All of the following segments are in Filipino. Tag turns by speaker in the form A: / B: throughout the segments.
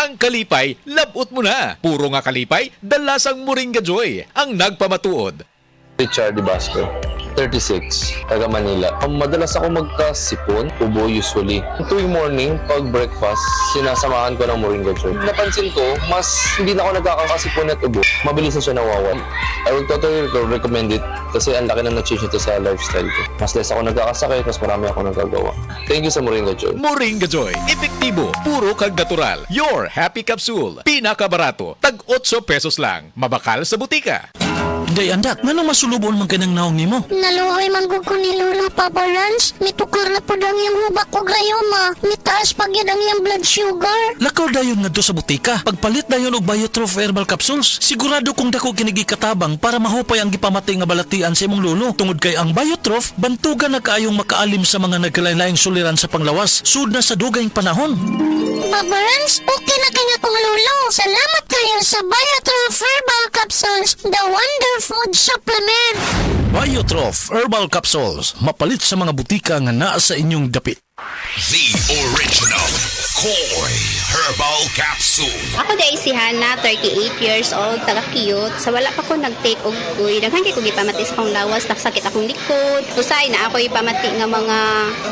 A: Ang kalipay, labot mo na. Puro nga kalipay, dalasang Moringa Joy ang nagpamatuod.
B: Richard Basco, 36, taga Manila. Madalas ako magkasipon, ubo usually. Tuwing morning, pag breakfast, sinasamahan ko ng Moringa Joy. Napansin ko, mas hindi na ako nagkakasipon at ubo. Mabilis na siya nawawala. I would totally recommend it kasi ang laki na na-change ito sa lifestyle ko. Mas less ako nagkakasakit, mas marami ako nagagawa. Thank you sa Moringa Joy.
A: Moringa Joy, epektibo, puro kag natural. Your Happy Capsule, pinakabarato, tag 8 pesos lang. Mabakal sa butika.
C: Day andak, ngano masulubon man kanang naong nimo?
D: Naluoy man gud ko ni Lola Papa Lance. Mitukar na po lang yung hubak ko gayoma. Mitaas pag yun ang yung blood sugar.
C: Lakaw dayon ngadto sa butika. Pagpalit dayon og Biotrof herbal capsules, sigurado kung dako kinigi katabang para mahupay ang gipamatay nga balatian sa imong lolo. Tungod kay ang Biotrof bantugan na kaayong makaalim sa mga nagkalain-laing suliran sa panglawas sud na sa dugayng panahon.
D: Papa Lance, okay na kanya kong lolo. Salamat kayo sa Biotrof Herbal Capsules, the Wonder Food Supplement.
C: Biotrof herbal capsules, mapalit sa mga butika nga naa sa inyong dapit.
E: The original Koi Herbal Capsule.
F: Ako dahil si Hana, 38 years old, taga-cute. Sa wala pa ko nag-take og kuy. Daghan kay ko gipamati sa akong lawas, nagsakit akong likod. Usay na ako ipamati nga mga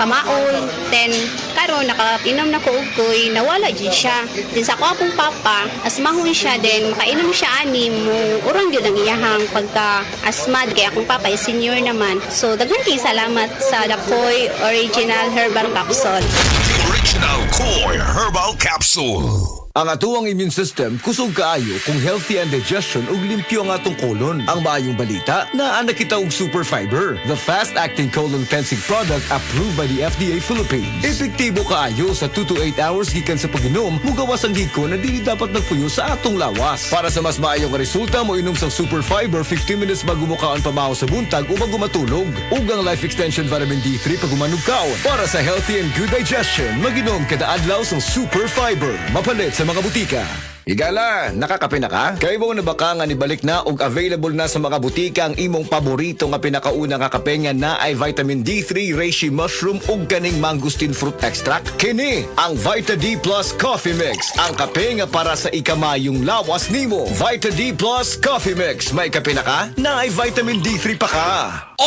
F: pamaol. Then karon nakainom na ko og kuy, nawala jud siya. Then sa ako akong papa, asmahon siya din, makainom siya ani mo. Urang gyud ang iyahang pagka-asmad kay akong papa is senior naman. So daghan kay salamat sa The Koi Original Herbal Capsule.
E: The original Koi Herbal Capsule.
G: Ang atuang immune system kusog kaayo kung healthy ang digestion ug limpyo ang atong kolon. Ang maayong balita, naa na kita og super fiber, the fast-acting colon cleansing product approved by the FDA Philippines. Epektibo kaayo sa 2 to 8 hours gikan sa pag-inom, mugawas ang hiko na dili dapat nagpuyo sa atong lawas. Para sa mas maayong resulta, mo inom sang super fiber 15 minutes bago mo kaon pamahaw sa buntag o bago matulog. Ug ang life extension vitamin D3 pag umanog kaon. Para sa healthy and good digestion, mag-inom kada adlaw sang super fiber. Mapalit sa mga butika. Higala, nakakape na ka? Kay mo na baka nga nibalik na og available na sa mga butika ang imong paborito nga pinakauna nga kape nga na ay vitamin D3, reishi mushroom ug kaning mangosteen fruit extract. Kini ang Vita D Plus Coffee Mix, ang kape nga para sa ikamayong lawas nimo. Vita D Plus Coffee Mix, may kape na ka? Na ay vitamin D3 pa ka.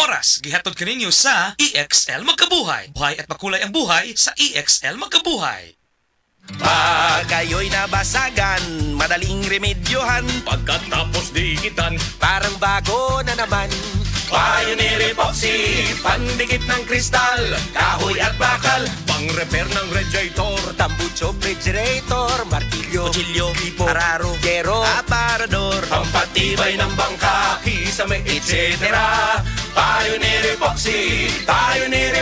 H: Oras, gihatod kaninyo sa EXL Magkabuhay. Buhay at makulay ang buhay sa EXL Magkabuhay.
I: Pag kayo'y nabasagan, madaling remedyohan.
H: Pagkatapos dikitan,
I: Parang bago na naman.
H: Pioneer Epoxy, pandikit ng kristal, kahoy at bakal, pang-repair ng radiator,
I: Tambucho, refrigerator, martilyo,
H: kutsilyo,
I: tipo,
H: araro,
I: gero, aparador.
H: pampatibay ng bangka, kisame, etc. Pioneer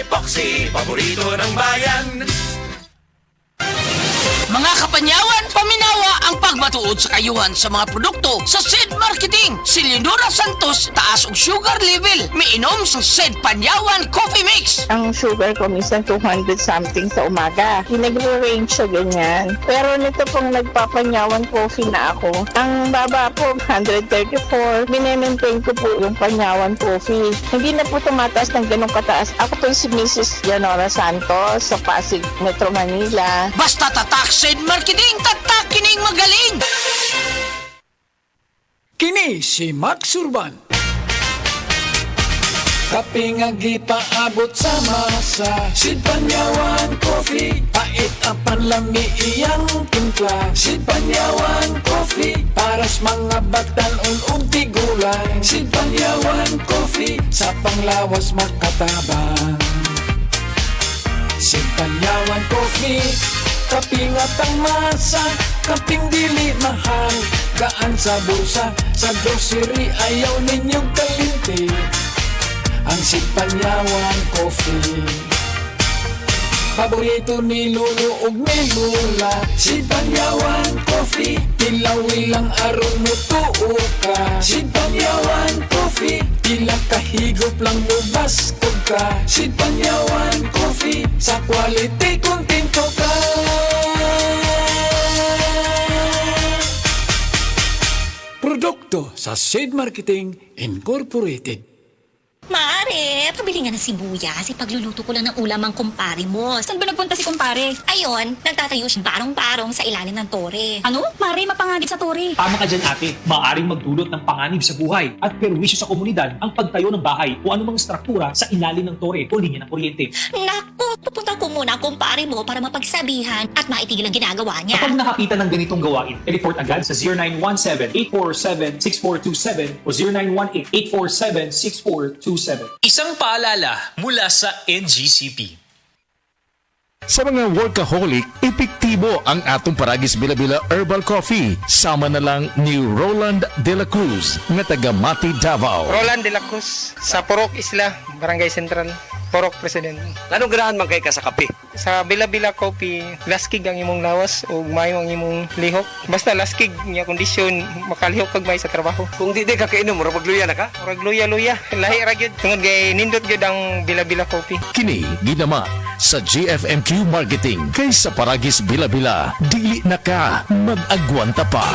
H: Epoxy, paborito ng bayan.
J: Mga kapanyawan, paminawa ang pagmatuod sa kayuhan sa mga produkto sa SED Marketing. Si Leonora Santos, taas og sugar level. Miinom sa SED Panyawan Coffee Mix.
K: Ang sugar ko minsan 200 something sa umaga. Nagre-range siya ganyan. Pero nito pong nagpapanyawan coffee na ako, ang baba po 134. Minemaintain ko po yung panyawan coffee. Hindi na po tumataas ng ganong kataas. Ako po si Mrs. Leonora Santos sa Pasig, Metro Manila.
J: Basta tatak SED Marketing, tatak kining magaling.
C: Kini si Max Urban. Kape nga gipaabot sa masa, Sid Panyawan Coffee, pait ang panlami iyang timpla. Sid Panyawan Coffee, para sa mga batan-on ug tigulang. Sid Panyawan Coffee, sa panglawas makatabang. Sid Panyawan Coffee, kaping at ang masa, kaping dili mahal, gaan sa bulsa, sa grocery ayaw ninyong kalinti. Ang Sid Panyawan Coffee, paborito ni Lolo ug ni Lola. Sid Panyawan Coffee, tilawi lang aron mo tuo ka. Sid Panyawan Coffee, pila kahigop lang lubas ko ka. Sid Panyawan Coffee, sa quality kontento ka. Produkto sa SED Marketing Incorporated.
L: Mare, pabili nga ng sibuyas. Pagluluto ko lang ng ulam ang kumpare mo.
M: Saan ba nagpunta si kumpare?
L: Ayun, nagtatayo siya barong-barong sa ilalim ng tore.
M: Ano? Mare, mapanganib sa tore.
N: Tama ka dyan ate, maaaring magdulot ng panganib sa buhay at perwisyo sa komunidad ang pagtayo ng bahay o anumang struktura sa ilalim ng tore o linya ng kuryente.
L: Naku, pupunta ko muna ang kumpare mo para mapagsabihan at maitigil ang ginagawa niya.
N: Kapag nakakita ng ganitong gawain, report agad sa 0917-847-6427 o 0918-847-6427.
O: Isang paalala mula sa NGCP.
A: Sa mga workaholic, epektibo ang atong Paragis Bila-Bila Herbal Coffee. Sama na lang ni Roland De La Cruz na taga Mati, Davao.
P: Roland De La Cruz sa Purok Isla, Barangay Central, Purok President.
I: Anong ganahan man kay ka sa kape?
P: Sa Bila-Bila Coffee, laskig ang imong lawas o mayo ang imong lihok. Basta laskig niya kondisyon, makalihok kag may sa trabaho.
I: Kung di ka kainom, murag magluya na ka?
P: Murag luya-luya, lahi ra gyud. Tungod kay nindot gyud ang Bila-Bila Coffee.
A: Kini ginama sa GFMQ Marketing kay sa Paragis Bila-Bila. Dili na ka mag-agwanta pa.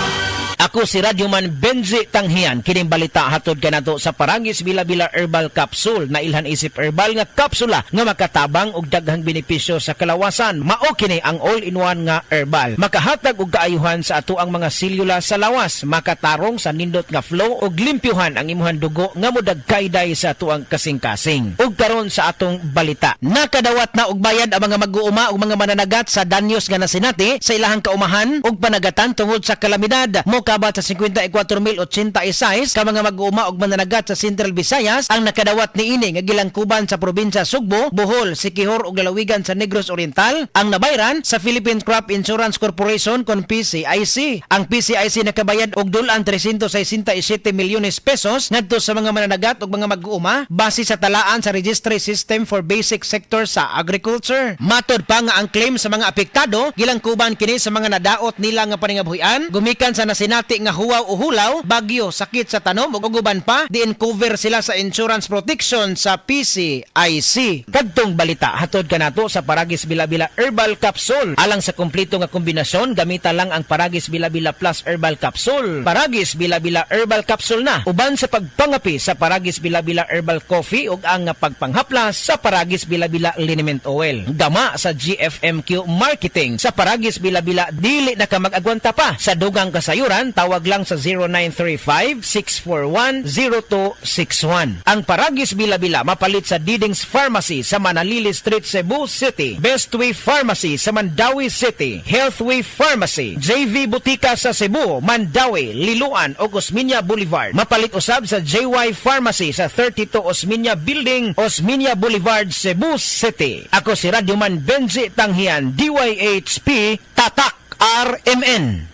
Q: Ako si Radyoman Benji Tanghian. Kining balita hatod kanato sa Paragis Bila-Bila Herbal Capsule na ilhan isip herbal nga kapsula nga makatabang og daghang benepisyo sa kalawasan. Mao kini ang all-in-one nga herbal. Makahatag og kaayuhan sa ato ang mga selula sa lawas, makatarong sa nindot nga flow ug limpyuhan ang imuhang dugo nga modagkayday sa ato ang kasing-kasing. Ug karon sa atong balita, nakadawat na og bayad ang mga mag-uuma ug mga mananagat sa danyos nga nasinati sa ilahang kaumahan ug panagatan tungod sa kalamidad. Kabat sa 54,086 ka mga mag-uuma og mananagat sa Central Visayas ang nakadawat niini nga gilangkuban sa probinsya Sugbo, Bohol, Siquijor ug lalawigan sa Negros Oriental ang nabayran sa Philippine Crop Insurance Corporation kon PCIC. Ang PCIC nakabayad og dulan 367 milyones pesos ngadto sa mga mananagat ug mga mag-uuma base sa talaan sa Registry System for Basic Sector sa Agriculture. Matod pa nga ang claim sa mga apektado gilangkuban kini sa mga nadaot nila nga paningabuhian gumikan sa nasinati nga huwaw o hulaw, bagyo, sakit sa tanom ug uban pa, diin cover sila sa insurance protection sa PCIC. Kadtong balita hatod kanato sa Paragis Bila-Bila Herbal Capsule. Alang sa kumpleto nga kombinasyon, gamita lang ang Paragis Bila-Bila Plus Herbal Capsule. Paragis Bila-Bila Herbal Capsule na uban sa pagpangapi sa Paragis Bila-Bila Herbal Coffee ug ang pagpanghaplas sa Paragis Bila-Bila Liniment Oil. Gama sa GFMQ Marketing sa Paragis Bila-Bila dili na ka mag-agwanta pa sa dugang kasayuran. Tawag lang sa 0935-641-0261. Ang Paragis Bila-Bila mapalit sa Didings Pharmacy sa Manalili Street, Cebu City. Bestway Pharmacy sa Mandawi City. Healthway Pharmacy, JV Butika sa Cebu, Mandawi, Liloan o Osmeña Boulevard. Mapalit usab sa JY Pharmacy sa 32 Osmeña Building, Osmeña Boulevard, Cebu City. Ako si Radyoman Benji Tanghian, DYHP, Tatak RMN.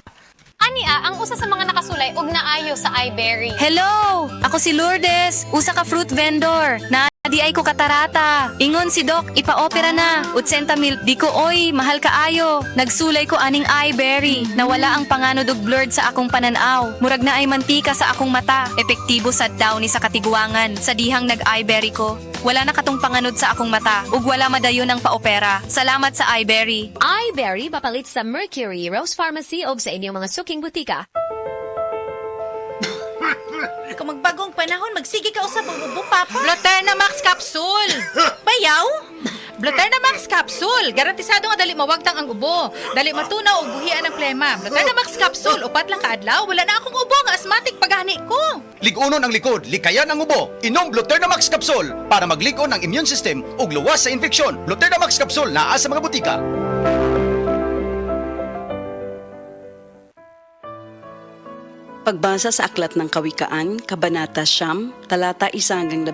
R: Ania, ang usa sa mga nakasulay og naayo sa iBerry.
S: Hello! Ako si Lourdes, usa ka fruit vendor. Di ay ko katarata. Ingon si Doc, ipa-opera na. 80,000, di ko oy, mahal kaayo. Nagsulay ko aning iBerry. Nawala ang panganod og blurred sa akong pananaw. Murag na ay mantika sa akong mata. Epektibo sad daw ni sa katiguangan. Sa dihang nag-iBerry ko. Wala na katong panganod sa akong mata. Ug wala madayon ang paopera. Salamat sa iBerry.
R: iBerry mapalit sa Mercury, Rose Pharmacy o sa inyong mga suking butika.
M: Kung magbagong panahon, magsige ka usab og ubo, Papa. Bluterna Max Capsule. Bayaw? Bluterna Max Capsule. Garantisado nga dali mawagtang ang ubo. Dali matunaw og buhian ang plema. Bluterna Max Capsule. Upat lang kaadlaw. Wala na akong ubo nga asthmatic paghani ko.
T: Ligunon ang likod, likayan ang ubo. Inom Bluterna Max Capsule para maglikon ang immune system ug luwas sa infeksyon. Bluterna Max Capsule naa sa mga butika.
U: Pagbasa sa Aklat ng Kawikaan, Kabanata 9, Talata 1-18,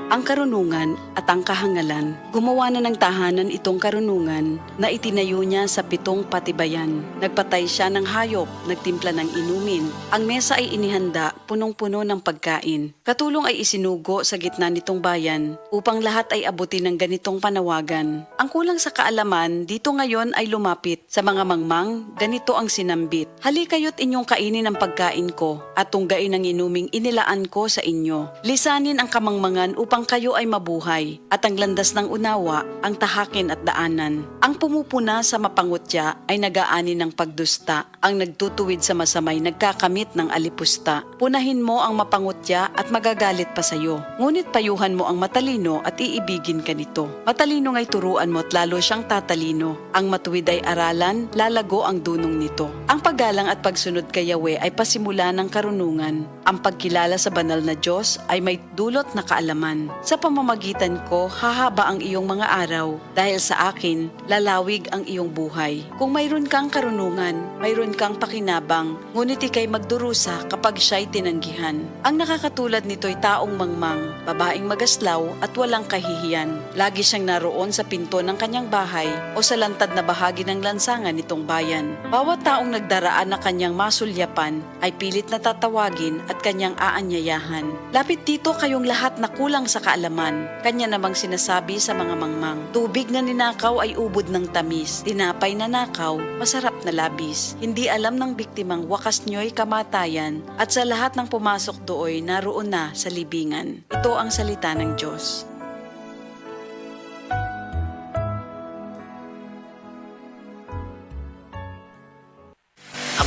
U: ang karunungan at ang kahangalan. Gumawa na ng tahanan itong karunungan na itinayo niya sa 7 patibayan. Nagpatay siya ng hayop, nagtimpla ng inumin. Ang mesa ay inihanda, punong-puno ng pagkain. Katulong ay isinugo sa gitna nitong bayan upang lahat ay abutin ng ganitong panawagan. Ang kulang sa kaalaman, dito ngayon ay lumapit. Sa mga mangmang, ganito ang sinambit. Halikayo't inyong kainin ang pagkain pagkain ko at tunggain ang inuming inilaan ko sa inyo. Lisanin ang kamangmangan upang kayo ay mabuhay at ang landas ng unawa ang tahakin at daanan. Ang pumupuna sa mapangutya ay nagaani ng pagdusta. Ang nagtutuwid sa masamay nagkakamit ng alipusta. Punahin mo ang mapangutya at magagalit pa sayo. Ngunit payuhan mo ang matalino at iibigin ka nito. Matalino nga'y turuan mo at lalo siyang tatalino. Ang matuwid ay aralan, lalago ang dunong nito. Ang paggalang at pagsunod kay Yahweh ay pasimula ng karunungan. Ang pagkilala sa banal na Diyos ay may dulot na kaalaman. Sa pamamagitan ko, hahaba ang iyong mga araw. Dahil sa akin, lalawig ang iyong buhay. Kung mayroon kang karunungan, mayroon kang pakinabang, ngunit ikay magdurusa kapag siya'y tinanggihan. Ang nakakatulad nito'y taong mangmang, babaeng magaslaw at walang kahihiyan. Lagi siyang naroon sa pinto ng kanyang bahay o sa lantad na bahagi ng lansangan nitong bayan. Bawat taong nagdaraan na kanyang masulyapan ay pilit na tatawagin at kanyang aanyayahan. Lapit dito kayong lahat na kulang sa kaalaman. Kanya namang sinasabi sa mga mangmang, tubig na ninakaw ay ubod ng tamis, tinapay na nakaw, masarap na labis. Hindi alam ng biktimang wakas nyo'y kamatayan at sa lahat ng pumasok dooy naroon na sa libingan. Ito ang salita ng Diyos.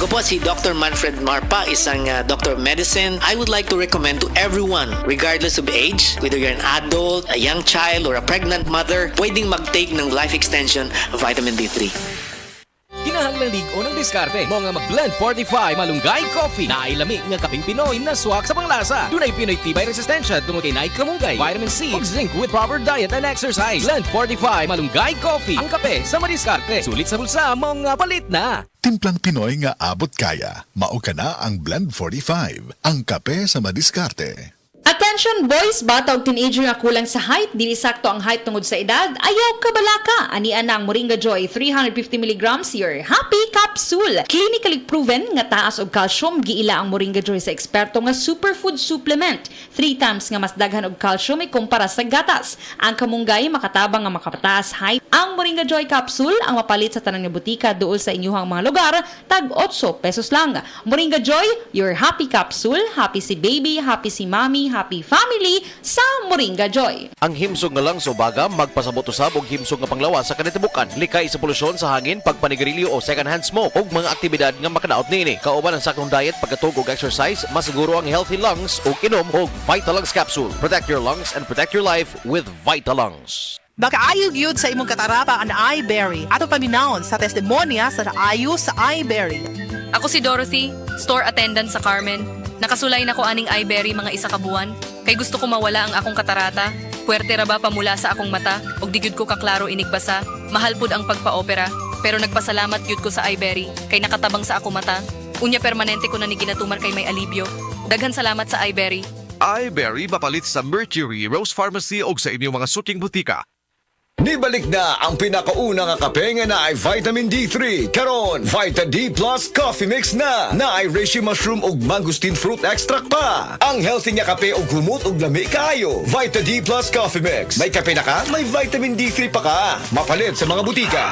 B: Ako po si Dr. Manfred Marpa, isang Doctor of Medicine. I would like to recommend to everyone, regardless of age, whether you're an adult, a young child, or a pregnant mother, pwedeng mag-take ng Life Extension Vitamin D3.
V: Kinahanglan ligo ng diskarte mo nga mag-blend 45 malunggay coffee na ay lami nga kaping Pinoy na swak sa panglasa. Dunay Pinoy tibay resistensya tungod kay naay kamunggay, vitamin C ug zinc with proper diet and exercise. Blend 45 malunggay coffee, ang kape sa madiskarte. Sulit sa bulsa mo nga palit na.
W: Timplang Pinoy nga abot kaya. Mao ka na ang Blend 45, ang kape sa madiskarte.
X: Attention boys, bata ug teenager nga kulang sa height, dili sakto ang height tungod sa edad, ayaw kabalaka. Anian na ang Moringa Joy 350 mg your happy capsule. Clinically proven nga taas og calcium, giila ang Moringa Joy sa eksperto nga superfood supplement. 3 times nga mas daghan og calcium kumpara sa gatas. Ang kamunggay makatabang nga makapataas height. Ang Moringa Joy capsule ang mapalit sa tanang nga butika duol sa inyuhang mga lugar, tag 8 pesos lang. Moringa Joy, your happy capsule. Happy si baby, happy si mommy, happy family sa Moringa Joy.
Y: Ang himsog nga lang subaga magpasabot usab og himsog nga panglawas sa kanitibukan, likay sa polusyon sa hangin, pagpanigarilyo o second-hand smoke ug mga aktibidad nga makadaot niini. Kauban ang saktong diet, pagkatug og exercise, masiguro ang healthy lungs ug inom og Vitalungs capsule. Protect your lungs and protect your life with Vitalungs.
Z: Makaayog yun sa imong katarapa ang iBerry. Ato paminahon sa testimonya sa naayo sa iBerry.
S: Ako si Dorothy, store attendant sa Carmen. Nakasulay na ko aning iBerry mga isa ka buwan. Kay gusto ko mawala ang akong katarata. Puwerte ra ba pamula sa akong mata? Og di gyud ko kaklaro inigbasa. Mahal pud ang pagpa-opera. Pero nagpasalamat gyud ko sa iBerry. Kay nakatabang sa akong mata. Unya permanente ko na ni ginatuman kay may alibyo. Daghan salamat sa iBerry.
E: iBerry mapalit sa Mercury, Rose Pharmacy o sa inyong mga suking butika.
G: Nibalik na ang pinakauna nga kape nga na ay vitamin D3. Karon, Vita D Plus Coffee Mix na ay reishi mushroom ug mangosteen fruit extract pa. Ang healthy nga kape ug humot ug lami kaayo. Vita D Plus Coffee Mix. May kape na ka, may vitamin D3 pa ka. Mapalit sa mga butika.